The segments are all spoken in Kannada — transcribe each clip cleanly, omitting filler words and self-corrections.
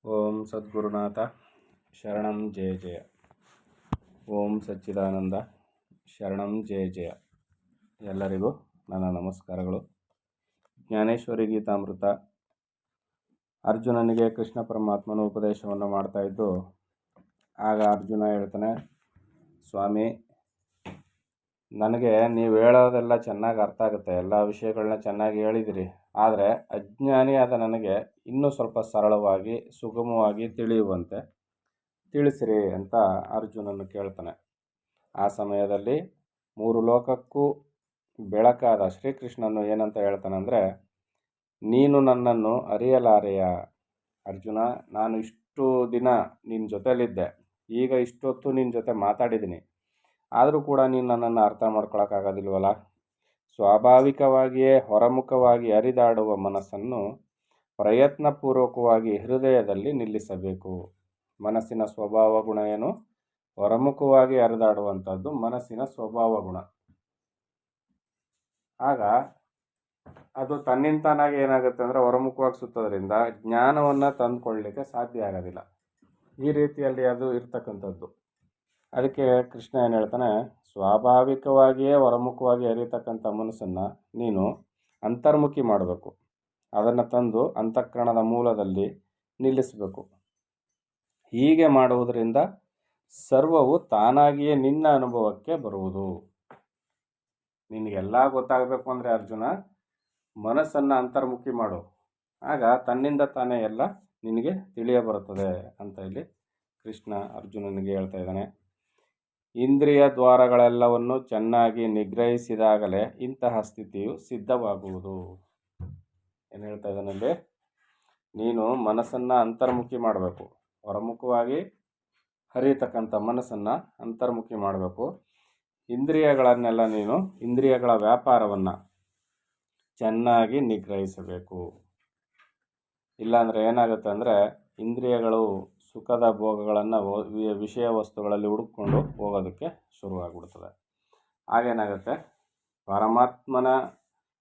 ಓಂ ಸದ್ಗುರುನಾಥ ಶರಣಂ ಜಯ ಜಯ. ಓಂ ಸಚ್ಚಿದಾನಂದ ಶರಣಂ ಜಯ ಜಯ. ಎಲ್ಲರಿಗೂ ನನ್ನ ನಮಸ್ಕಾರಗಳು. ಜ್ಞಾನೇಶ್ವರಿ ಗೀತಾಮೃತ. ಅರ್ಜುನನಿಗೆ ಕೃಷ್ಣ ಪರಮಾತ್ಮನ ಉಪದೇಶವನ್ನು ಮಾಡ್ತಾ ಇದ್ದು, ಆಗ ಅರ್ಜುನ ಹೇಳ್ತಾನೆ, ಸ್ವಾಮಿ, ನನಗೆ ನೀವು ಹೇಳೋದೆಲ್ಲ ಚೆನ್ನಾಗಿ ಅರ್ಥ ಆಗುತ್ತೆ, ಎಲ್ಲ ವಿಷಯಗಳನ್ನ ಚೆನ್ನಾಗಿ ಹೇಳಿದಿರಿ. ಆದರೆ ಅಜ್ಞಾನಿಯಾದ ನನಗೆ ಇನ್ನೂ ಸ್ವಲ್ಪ ಸರಳವಾಗಿ ಸುಗಮವಾಗಿ ತಿಳಿಯುವಂತೆ ತಿಳಿಸಿರಿ ಅಂತ ಅರ್ಜುನನ್ನು ಕೇಳ್ತಾನೆ. ಆ ಸಮಯದಲ್ಲಿ ಮೂರು ಲೋಕಕ್ಕೂ ಬೆಳಕಾದ ಶ್ರೀಕೃಷ್ಣನು ಏನಂತ ಹೇಳ್ತಾನಂದರೆ, ನೀನು ನನ್ನನ್ನು ಅರಿಯಲಾರೆಯ ಅರ್ಜುನ. ನಾನು ಇಷ್ಟು ದಿನ ನಿನ್ನ ಜೊತೆಲಿದ್ದೆ, ಈಗ ಇಷ್ಟೊತ್ತು ನಿನ್ನ ಜೊತೆ ಮಾತಾಡಿದ್ದೀನಿ, ಆದರೂ ಕೂಡ ನೀನು ನನ್ನನ್ನು ಅರ್ಥ ಮಾಡ್ಕೊಳಕ್ಕಾಗೋದಿಲ್ವಲ್ಲ. ಸ್ವಾಭಾವಿಕವಾಗಿಯೇ ಹೊರಮುಖವಾಗಿ ಹರಿದಾಡುವ ಮನಸ್ಸನ್ನು ಪ್ರಯತ್ನಪೂರ್ವಕವಾಗಿ ಹೃದಯದಲ್ಲಿ ನಿಲ್ಲಿಸಬೇಕು. ಮನಸ್ಸಿನ ಸ್ವಭಾವ ಗುಣ ಏನು? ಹೊರಮುಖವಾಗಿ ಹರಿದಾಡುವಂಥದ್ದು ಮನಸ್ಸಿನ ಸ್ವಭಾವ ಗುಣ. ಆಗ ಅದು ತನ್ನಿಂತಾನಾಗಿ ಏನಾಗುತ್ತೆ ಅಂದರೆ ಹೊರಮುಖವಾಗಿ ಸುತ್ತೋದ್ರಿಂದ ಜ್ಞಾನವನ್ನು ತಂದುಕೊಳ್ಳಲಿಕ್ಕೆ ಸಾಧ್ಯ ಆಗೋದಿಲ್ಲ. ಈ ರೀತಿಯಲ್ಲಿ ಅದು ಇರ್ತಕ್ಕಂಥದ್ದು. ಅದಕ್ಕೆ ಕೃಷ್ಣ ಏನು ಹೇಳ್ತಾನೆ, ಸ್ವಾಭಾವಿಕವಾಗಿಯೇ ಹೊರಮುಖವಾಗಿ ಹರಿಯತಕ್ಕಂಥ ಮನಸ್ಸನ್ನು ನೀನು ಅಂತರ್ಮುಖಿ ಮಾಡಬೇಕು. ಅದನ್ನು ತಂದು ಅಂತಃಕರಣದ ಮೂಲದಲ್ಲಿ ನಿಲ್ಲಿಸಬೇಕು. ಹೀಗೆ ಮಾಡುವುದರಿಂದ ಸರ್ವವು ತಾನಾಗಿಯೇ ನಿನ್ನ ಅನುಭವಕ್ಕೆ ಬರುವುದು. ನಿನಗೆಲ್ಲ ಗೊತ್ತಾಗಬೇಕು ಅಂದರೆ ಅರ್ಜುನ, ಮನಸ್ಸನ್ನು ಅಂತರ್ಮುಖಿ ಮಾಡು, ಆಗ ತನ್ನಿಂದ ತಾನೇ ಎಲ್ಲ ನಿನಗೆ ತಿಳಿಯ ಬರುತ್ತದೆ ಅಂತ ಇಲ್ಲಿ ಕೃಷ್ಣ ಅರ್ಜುನನಿಗೆ ಹೇಳ್ತಾ ಇದ್ದಾನೆ. ಇಂದ್ರಿಯ ದ್ವಾರಗಳೆಲ್ಲವನ್ನು ಚೆನ್ನಾಗಿ ನಿಗ್ರಹಿಸಿದಾಗಲೇ ಇಂತಹ ಸ್ಥಿತಿಯು ಸಿದ್ಧವಾಗುವುದು. ಏನು ಹೇಳ್ತಾ ಇದ್ದಾನಲ್ಲಿ, ನೀನು ಮನಸ್ಸನ್ನು ಅಂತರ್ಮುಖಿ ಮಾಡಬೇಕು. ಹೊರಮುಖವಾಗಿ ಹರಿಯತಕ್ಕಂಥ ಮನಸ್ಸನ್ನು ಅಂತರ್ಮುಖಿ ಮಾಡಬೇಕು. ಇಂದ್ರಿಯಗಳನ್ನೆಲ್ಲ ನೀನು ಇಂದ್ರಿಯಗಳ ವ್ಯಾಪಾರವನ್ನು ಚೆನ್ನಾಗಿ ನಿಗ್ರಹಿಸಬೇಕು. ಇಲ್ಲಾಂದರೆ ಏನಾಗುತ್ತೆ ಅಂದರೆ, ಇಂದ್ರಿಯಗಳು ಸುಖದ ಭೋಗಗಳನ್ನು ವಿಷಯ ವಸ್ತುಗಳಲ್ಲಿ ಹುಡುಕೊಂಡು ಹೋಗೋದಕ್ಕೆ ಶುರುವಾಗ್ಬಿಡ್ತದೆ. ಆಗೇನಾಗುತ್ತೆ, ಪರಮಾತ್ಮನ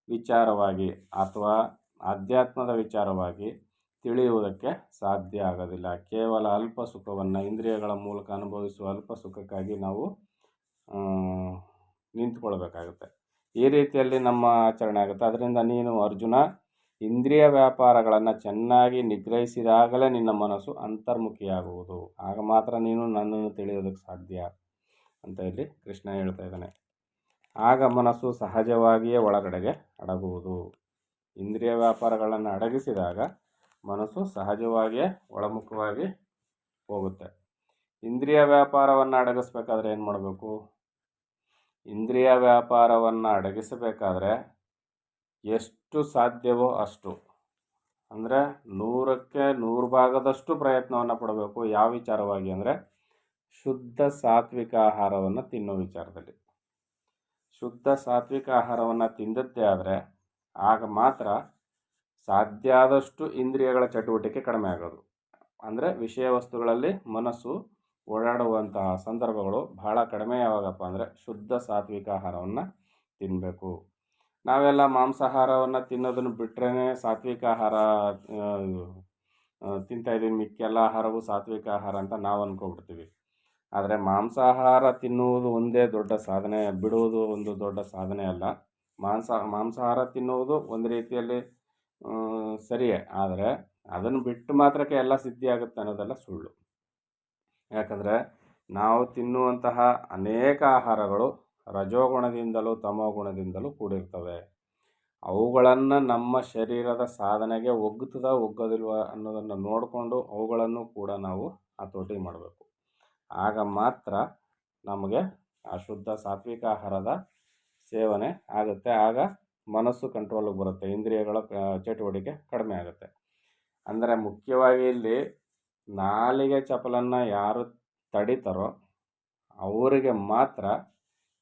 ವಿಚಾರವಾಗಿ ಅಥವಾ ಆಧ್ಯಾತ್ಮದ ವಿಚಾರವಾಗಿ ತಿಳಿಯುವುದಕ್ಕೆ ಸಾಧ್ಯ ಆಗೋದಿಲ್ಲ. ಕೇವಲ ಅಲ್ಪ ಸುಖವನ್ನು ಇಂದ್ರಿಯಗಳ ಮೂಲಕ ಅನುಭವಿಸುವ ಅಲ್ಪ ಸುಖಕ್ಕಾಗಿ ನಾವು ನಿಂತ್ಕೊಳ್ಬೇಕಾಗುತ್ತೆ. ಈ ರೀತಿಯಲ್ಲಿ ನಮ್ಮ ಆಚರಣೆ ಆಗುತ್ತೆ. ಅದರಿಂದ ನೀನು ಅರ್ಜುನ, ಇಂದ್ರಿಯ ವ್ಯಾಪಾರಗಳನ್ನು ಚೆನ್ನಾಗಿ ನಿಗ್ರಹಿಸಿದಾಗಲೇ ನಿನ್ನ ಮನಸ್ಸು ಅಂತರ್ಮುಖಿಯಾಗುವುದು. ಆಗ ಮಾತ್ರ ನೀನು ನನ್ನನ್ನು ತಿಳಿಯೋದಕ್ಕೆ ಸಾಧ್ಯ ಅಂತ ಇಲ್ಲಿ ಕೃಷ್ಣ ಹೇಳ್ತಾ ಇದ್ದಾನೆ. ಆಗ ಮನಸ್ಸು ಸಹಜವಾಗಿಯೇ ಒಳಗಡೆಗೆ ಅಡಗುವುದು. ಇಂದ್ರಿಯ ವ್ಯಾಪಾರಗಳನ್ನು ಅಡಗಿಸಿದಾಗ ಮನಸ್ಸು ಸಹಜವಾಗಿಯೇ ಒಳಮುಖವಾಗಿ ಹೋಗುತ್ತೆ. ಇಂದ್ರಿಯ ವ್ಯಾಪಾರವನ್ನು ಅಡಗಿಸ್ಬೇಕಾದ್ರೆ ಏನು ಮಾಡಬೇಕು? ಇಂದ್ರಿಯ ವ್ಯಾಪಾರವನ್ನು ಅಡಗಿಸಬೇಕಾದ್ರೆ ಎಷ್ಟು ಸಾಧ್ಯವೋ ಅಷ್ಟು, ಅಂದರೆ 100ಕ್ಕೆ 100% ಪ್ರಯತ್ನವನ್ನು ಪಡಬೇಕು. ಯಾವ ವಿಚಾರವಾಗಿ ಅಂದರೆ, ಶುದ್ಧ ಸಾತ್ವಿಕ ಆಹಾರವನ್ನು ತಿನ್ನೋ ವಿಚಾರದಲ್ಲಿ. ಶುದ್ಧ ಸಾತ್ವಿಕ ಆಹಾರವನ್ನು ತಿಂದದ್ದೇ ಆದರೆ ಆಗ ಮಾತ್ರ ಸಾಧ್ಯ ಆದಷ್ಟು ಇಂದ್ರಿಯಗಳ ಚಟುವಟಿಕೆ ಕಡಿಮೆ ಆಗೋದು. ಅಂದರೆ ವಿಷಯ ವಸ್ತುಗಳಲ್ಲಿ ಮನಸ್ಸು ಓಡಾಡುವಂತಹ ಸಂದರ್ಭಗಳು ಬಹಳ ಕಡಿಮೆ. ಯಾವಾಗಪ್ಪ ಅಂದರೆ ಶುದ್ಧ ಸಾತ್ವಿಕ ಆಹಾರವನ್ನು ತಿನ್ನಬೇಕು. ನಾವೆಲ್ಲ ಮಾಂಸಾಹಾರವನ್ನು ತಿನ್ನೋದನ್ನು ಬಿಟ್ಟರೆ ಸಾತ್ವಿಕ ಆಹಾರ ತಿಂತಾಯಿದ್ದೀವಿ, ಮಿಕ್ಕೆಲ್ಲ ಆಹಾರವು ಸಾತ್ವಿಕ ಆಹಾರ ಅಂತ ನಾವು ಅಂದ್ಕೊಬಿಡ್ತೀವಿ. ಆದರೆ ಮಾಂಸಾಹಾರ ತಿನ್ನುವುದು ಒಂದೇ ದೊಡ್ಡ ಸಾಧನೆ, ಬಿಡುವುದು ಒಂದು ದೊಡ್ಡ ಸಾಧನೆ ಅಲ್ಲ. ಮಾಂಸಾಹಾರ ತಿನ್ನುವುದು ಒಂದು ರೀತಿಯಲ್ಲಿ ಸರಿಯೇ, ಆದರೆ ಅದನ್ನು ಬಿಟ್ಟು ಮಾತ್ರಕ್ಕೆ ಎಲ್ಲ ಸಿದ್ಧಿ ಆಗುತ್ತೆ ಅನ್ನೋದೆಲ್ಲ ಸುಳ್ಳು. ಯಾಕಂದರೆ ನಾವು ತಿನ್ನುವಂತಹ ಅನೇಕ ಆಹಾರಗಳು ರಜೋಗುಣದಿಂದಲೂ ತಮೋಗುಣದಿಂದಲೂ ಕೂಡಿರ್ತವೆ. ಅವುಗಳನ್ನು ನಮ್ಮ ಶರೀರದ ಸಾಧನೆಗೆ ಒಗ್ಗೋದಿಲ್ವ ಅನ್ನೋದನ್ನು ನೋಡಿಕೊಂಡು ಅವುಗಳನ್ನು ಕೂಡ ನಾವು ಹತೋಟಿ ಮಾಡಬೇಕು. ಆಗ ಮಾತ್ರ ನಮಗೆ ಆ ಶುದ್ಧ ಸಾತ್ವಿಕ ಆಹಾರದ ಸೇವನೆ ಆಗುತ್ತೆ. ಆಗ ಮನಸ್ಸು ಕಂಟ್ರೋಲಿಗೆ ಬರುತ್ತೆ, ಇಂದ್ರಿಯಗಳ ಚಟುವಟಿಕೆ ಕಡಿಮೆ ಆಗುತ್ತೆ. ಅಂದರೆ ಮುಖ್ಯವಾಗಿ ಇಲ್ಲಿ ನಾಲಿಗೆ ಚಪಲನ್ನು ಯಾರು ತಡಿತಾರೋ ಅವರಿಗೆ ಮಾತ್ರ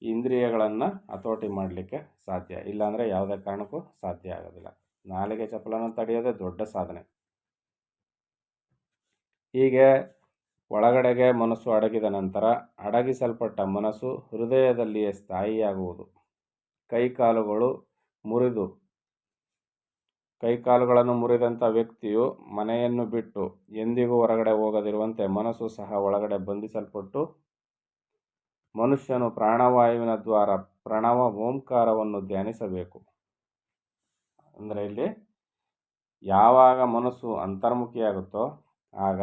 ಇಂದ್ರಿಯಗಳನ್ನು ಹತೋಟಿ ಮಾಡಲಿಕ್ಕೆ ಸಾಧ್ಯ. ಇಲ್ಲಾಂದರೆ ಯಾವುದೇ ಕಾರಣಕ್ಕೂ ಸಾಧ್ಯ ಆಗೋದಿಲ್ಲ. ನಾಲಿಗೆ ಚಪಲನ್ನು ತಡೆಯೋದೇ ದೊಡ್ಡ ಸಾಧನೆ. ಹೀಗೆ ಒಳಗಡೆಗೆ ಮನಸ್ಸು ಅಡಗಿದ ನಂತರ ಅಡಗಿಸಲ್ಪಟ್ಟ ಮನಸ್ಸು ಹೃದಯದಲ್ಲಿಯೇ ಸ್ಥಾಯಿಯಾಗುವುದು. ಕೈಕಾಲುಗಳು ಮುರಿದು ಕೈಕಾಲುಗಳನ್ನು ಮುರಿದಂಥ ವ್ಯಕ್ತಿಯು ಮನೆಯನ್ನು ಬಿಟ್ಟು ಎಂದಿಗೂ ಹೊರಗಡೆ ಹೋಗದಿರುವಂತೆ ಮನಸ್ಸು ಸಹ ಒಳಗಡೆ ಬಂಧಿಸಲ್ಪಟ್ಟು ಮನುಷ್ಯನು ಪ್ರಾಣವಾಯುವಿನ ದ್ವಾರ ಪ್ರಣವ ಓಂಕಾರವನ್ನು ಧ್ಯಾನಿಸಬೇಕು. ಅಂದರೆ ಇಲ್ಲಿ ಯಾವಾಗ ಮನಸ್ಸು ಅಂತರ್ಮುಖಿಯಾಗುತ್ತೋ ಆಗ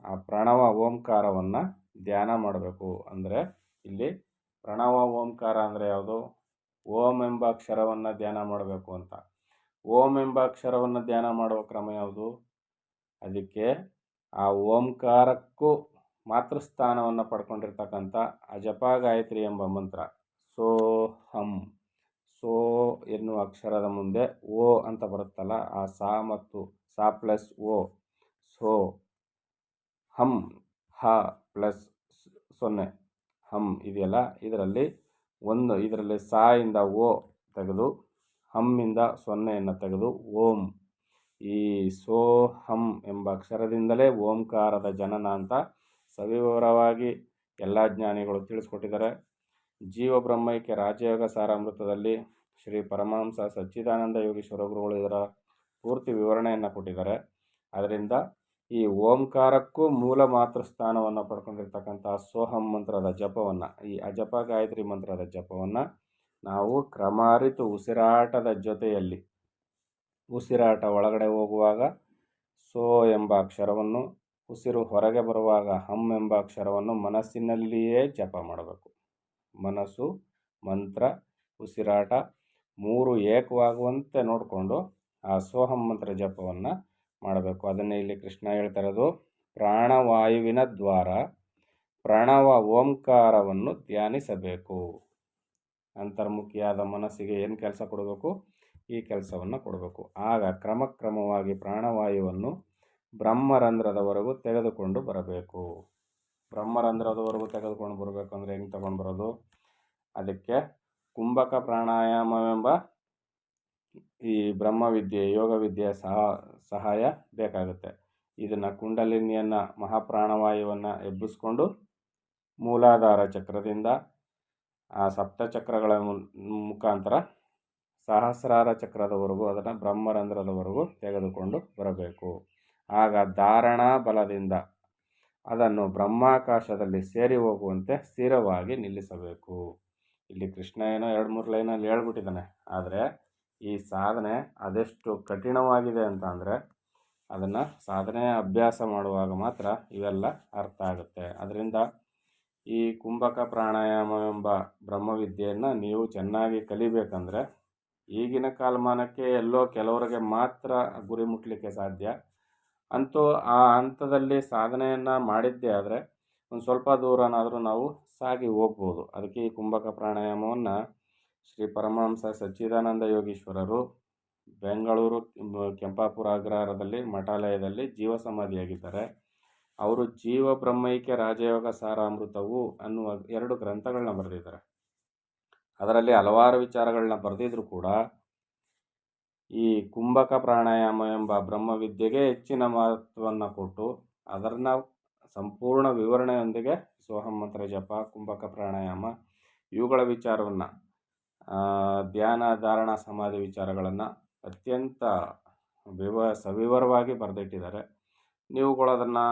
ಆ ಪ್ರಣವ ಓಂಕಾರವನ್ನು ಧ್ಯಾನ ಮಾಡಬೇಕು. ಅಂದರೆ ಇಲ್ಲಿ ಪ್ರಣವ ಓಂಕಾರ ಅಂದರೆ ಯಾವುದು? ಓಂ ಎಂಬ ಅಕ್ಷರವನ್ನು ಧ್ಯಾನ ಮಾಡಬೇಕು ಅಂತ. ಓಂ ಎಂಬ ಅಕ್ಷರವನ್ನು ಧ್ಯಾನ ಮಾಡುವ ಕ್ರಮ ಯಾವುದು? ಅದಕ್ಕೆ ಆ ಓಂಕಾರಕ್ಕೂ ಮಾತೃಸ್ಥಾನವನ್ನು ಪಡ್ಕೊಂಡಿರ್ತಕ್ಕಂಥ ಅಜಪ ಗಾಯತ್ರಿ ಎಂಬ ಮಂತ್ರ ಸೋಹಂ, ಸೋ ಎನ್ನುವ ಅಕ್ಷರದ ಮುಂದೆ ಓ ಅಂತ ಬರುತ್ತಲ್ಲ, ಆ ಸಾ ಮತ್ತು ಸಾ ಪ್ಲಸ್ ಓ, ಸೋ. ಹಂ, ಹ ಪ್ಲಸ್ 0 ಹಂ ಇದೆಯಲ್ಲ, ಇದರಲ್ಲಿ ಸಾ ಇಂದ ಓ ತೆಗೆದು ಹಮ್ಮಿಂದ 0ಯನ್ನು ತೆಗೆದು ಓಂ. ಈ ಸೋಹಂ ಎಂಬ ಅಕ್ಷರದಿಂದಲೇ ಓಂಕಾರದ ಜನನ ಅಂತ ಸವಿವರವಾಗಿ ಎಲ್ಲ ಜ್ಞಾನಿಗಳು ತಿಳಿಸ್ಕೊಟ್ಟಿದ್ದಾರೆ. ಜೀವ ಬ್ರಹ್ಮೈಕ್ಯ ರಾಜಯೋಗ ಸಾರಾಮೃತದಲ್ಲಿ ಶ್ರೀ ಪರಮಹಂಸ ಸಚ್ಚಿದಾನಂದ ಯೋಗೀಶ್ವರ ಗುರುಗಳು ಇದರ ಪೂರ್ತಿ ವಿವರಣೆಯನ್ನು ಕೊಟ್ಟಿದ್ದಾರೆ. ಅದರಿಂದ ಈ ಓಂಕಾರಕ್ಕೂ ಮೂಲ ಮಾತೃಸ್ಥಾನವನ್ನು ಪಡ್ಕೊಂಡಿರ್ತಕ್ಕಂಥ ಸೋಹಂ ಮಂತ್ರದ ಜಪವನ್ನು, ಈ ಅಜಪ ಗಾಯತ್ರಿ ಮಂತ್ರದ ಜಪವನ್ನು ನಾವು ಕ್ರಮ ಅರಿತು ಉಸಿರಾಟದ ಜೊತೆಯಲ್ಲಿ, ಉಸಿರಾಟ ಒಳಗಡೆ ಹೋಗುವಾಗ ಸೋ ಎಂಬ ಅಕ್ಷರವನ್ನು, ಉಸಿರು ಹೊರಗೆ ಬರುವಾಗ ಹಂ ಎಂಬ ಅಕ್ಷರವನ್ನು ಮನಸ್ಸಿನಲ್ಲಿಯೇ ಜಪ ಮಾಡಬೇಕು. ಮನಸ್ಸು, ಮಂತ್ರ, ಉಸಿರಾಟ 3 ಏಕವಾಗುವಂತೆ ನೋಡಿಕೊಂಡು ಆ ಸೋಹಂ ಮಂತ್ರ ಜಪವನ್ನು ಮಾಡಬೇಕು. ಅದನ್ನೇ ಇಲ್ಲಿ ಕೃಷ್ಣ ಹೇಳ್ತಾ ಇರೋದು, ಪ್ರಾಣವಾಯುವಿನ ದ್ವಾರ ಪ್ರಣವ ಓಂಕಾರವನ್ನು ಧ್ಯಾನಿಸಬೇಕು. ಅಂತರ್ಮುಖಿಯಾದ ಮನಸ್ಸಿಗೆ ಏನು ಕೆಲಸ ಕೊಡಬೇಕು? ಈ ಕೆಲಸವನ್ನು ಕೊಡಬೇಕು. ಆಗ ಕ್ರಮಕ್ರಮವಾಗಿ ಪ್ರಾಣವಾಯುವನ್ನು ಬ್ರಹ್ಮರಂಧ್ರದವರೆಗೂ ತೆಗೆದುಕೊಂಡು ಬರಬೇಕು. ಬ್ರಹ್ಮರಂಧ್ರದವರೆಗೂ ತೆಗೆದುಕೊಂಡು ಬರಬೇಕು ಅಂದರೆ ಹೆಂಗೆ ತಗೊಂಡು ಬರೋದು? ಅದಕ್ಕೆ ಕುಂಭಕ ಪ್ರಾಣಾಯಾಮವೆಂಬ ಈ ಬ್ರಹ್ಮವಿದ್ಯೆ, ಯೋಗವಿದ್ಯೆಯ ಸಹಾಯ ಬೇಕಾಗುತ್ತೆ. ಇದನ್ನು ಕುಂಡಲಿನಿಯನ್ನು, ಮಹಾಪ್ರಾಣವಾಯುವನ್ನು ಎಬ್ಬಿಸ್ಕೊಂಡು ಮೂಲಾಧಾರ ಚಕ್ರದಿಂದ ಆ ಸಪ್ತಚಕ್ರಗಳ ಮುಖಾಂತರ ಸಹಸ್ರಾರ ಚಕ್ರದವರೆಗೂ, ಅದನ್ನು ಬ್ರಹ್ಮರಂಧ್ರದವರೆಗೂ ತೆಗೆದುಕೊಂಡು ಬರಬೇಕು. ಆಗ ಧಾರಣಾ ಬಲದಿಂದ ಅದನ್ನು ಬ್ರಹ್ಮಾಕಾಶದಲ್ಲಿ ಸೇರಿ ಹೋಗುವಂತೆ ಸ್ಥಿರವಾಗಿ ನಿಲ್ಲಿಸಬೇಕು. ಇಲ್ಲಿ ಕೃಷ್ಣ ಏನೋ 2-3 ಲೈನಲ್ಲಿ ಹೇಳ್ಬಿಟ್ಟಿದ್ದಾನೆ. ಆದರೆ ಈ ಸಾಧನೆ ಅದೆಷ್ಟು ಕಠಿಣವಾಗಿದೆ ಅಂತ ಅಂದರೆ ಅದನ್ನು ಸಾಧನೆ ಅಭ್ಯಾಸ ಮಾಡುವಾಗ ಮಾತ್ರ ಇವೆಲ್ಲ ಅರ್ಥ ಆಗುತ್ತೆ. ಅದರಿಂದ ಈ ಕುಂಭಕ ಪ್ರಾಣಾಯಾಮವೆಂಬ ಬ್ರಹ್ಮವಿದ್ಯೆಯನ್ನು ನೀವು ಚೆನ್ನಾಗಿ ಕಲಿಬೇಕಂದ್ರೆ ಈಗಿನ ಕಾಲಮಾನಕ್ಕೆ ಎಲ್ಲೋ ಕೆಲವರಿಗೆ ಮಾತ್ರ ಗುರಿ ಮುಟ್ಟಲಿಕ್ಕೆ ಸಾಧ್ಯ. ಅಂತೂ ಆ ಹಂತದಲ್ಲಿ ಸಾಧನೆಯನ್ನು ಮಾಡಿದ್ದೇ ಆದರೆ ಒಂದು ಸ್ವಲ್ಪ ದೂರನಾದರೂ ನಾವು ಸಾಗಿ ಹೋಗ್ಬೋದು. ಅದಕ್ಕೆ ಈ ಕುಂಭಕ ಪ್ರಾಣಾಯಾಮವನ್ನು ಶ್ರೀ ಪರಮಹಂಸ ಸಚ್ಚಿದಾನಂದ ಯೋಗೀಶ್ವರರು ಬೆಂಗಳೂರು ಕೆಂಪಾಪುರ ಅಗ್ರಹಾರದಲ್ಲಿ ಮಠಾಲಯದಲ್ಲಿ ಜೀವ ಸಮಾಧಿಯಾಗಿದ್ದಾರೆ. ಅವರು ಜೀವ ಬ್ರಹ್ಮೈಕ್ಯ ರಾಜಯೋಗ ಸಾರಾಮೃತವು ಅನ್ನುವ 2 ಗ್ರಂಥಗಳನ್ನ ಬರೆದಿದ್ದಾರೆ. ಅದರಲ್ಲಿ ಹಲವಾರು ವಿಚಾರಗಳನ್ನ ಬರೆದಿದ್ರು ಕೂಡ ಈ ಕುಂಭಕ ಪ್ರಾಣಾಯಾಮ ಎಂಬ ಬ್ರಹ್ಮವಿದ್ಯೆಗೆ ಹೆಚ್ಚಿನ ಮಹತ್ವವನ್ನು ಕೊಟ್ಟು ಅದನ್ನು ಸಂಪೂರ್ಣ ವಿವರಣೆಯೊಂದಿಗೆ ಸೋಹಂ ಮಂತ್ರ ಜಪ, ಕುಂಭಕ ಪ್ರಾಣಾಯಾಮ ಇವುಗಳ ವಿಚಾರವನ್ನು, ಧ್ಯಾನ, ಧಾರಣ, ಸಮಾಧಿ ವಿಚಾರಗಳನ್ನು ಅತ್ಯಂತ ಸವಿವರವಾಗಿ ಬರೆದಿಟ್ಟಿದ್ದಾರೆ. ನೀವುಗಳು ಅದನ್ನು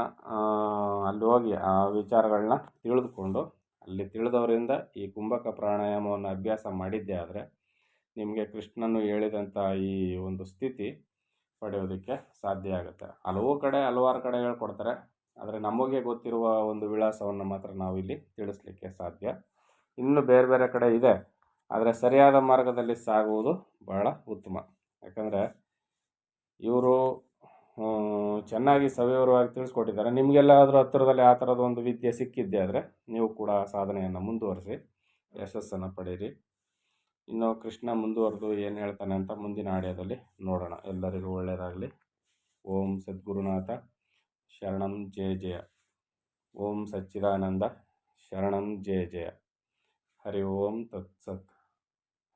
ಅಲ್ಲಿ ಹೋಗಿ ಆ ವಿಚಾರಗಳನ್ನ ತಿಳಿದುಕೊಂಡು ಅಲ್ಲಿ ತಿಳಿದವರಿಂದ ಈ ಕುಂಭಕ ಪ್ರಾಣಾಯಾಮವನ್ನು ಅಭ್ಯಾಸ ಮಾಡಿದ್ದೇ ಆದರೆ ನಿಮಗೆ ಕೃಷ್ಣನು ಹೇಳಿದಂಥ ಈ ಒಂದು ಸ್ಥಿತಿ ಪಡೆಯೋದಕ್ಕೆ ಸಾಧ್ಯ ಆಗುತ್ತೆ. ಹಲವಾರು ಕಡೆ ಹೇಳ್ಕೊಡ್ತಾರೆ. ಆದರೆ ನಮಗೆ ಗೊತ್ತಿರುವ ಒಂದು ವಿಳಾಸವನ್ನು ಮಾತ್ರ ನಾವು ಇಲ್ಲಿ ತಿಳಿಸ್ಲಿಕ್ಕೆ ಸಾಧ್ಯ. ಇನ್ನು ಬೇರೆ ಬೇರೆ ಕಡೆ ಇದೆ, ಆದರೆ ಸರಿಯಾದ ಮಾರ್ಗದಲ್ಲಿ ಸಾಗುವುದು ಬಹಳ ಉತ್ತಮ. ಯಾಕಂದರೆ ಇವರು ಚೆನ್ನಾಗಿ ಸವಿವರವಾಗಿ ತಿಳಿಸ್ಕೊಟ್ಟಿದ್ದಾರೆ. ನಿಮಗೆಲ್ಲಾದರೂ ಹತ್ತಿರದಲ್ಲಿ ಆ ಥರದ ಒಂದು ವಿದ್ಯೆ ಸಿಕ್ಕಿದ್ದೆ ಆದರೆ ನೀವು ಕೂಡ ಸಾಧನೆಯನ್ನು ಮುಂದುವರಿಸಿ ಯಶಸ್ಸನ್ನು ಪಡೀರಿ. ಇನ್ನು ಕೃಷ್ಣ ಮುಂದುವರೆದು ಏನು ಹೇಳ್ತಾನೆ ಅಂತ ಮುಂದಿನ ಆಡಿಯೋದಲ್ಲಿ ನೋಡೋಣ. ಎಲ್ಲರಿಗೂ ಒಳ್ಳೆಯದಾಗಲಿ. ಓಂ ಸದ್ಗುರುನಾಥ ಶರಣಂ ಜಯ ಜಯ. ಓಂ ಸಚ್ಚಿದಾನಂದ ಶರಣಂ ಜಯ ಜಯ. ಹರಿ ಓಂ ತತ್ಸತ್.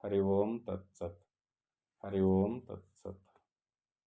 ಹರಿ ಓಂ ತತ್ಸತ್. ಹರಿ ಓಂ ತತ್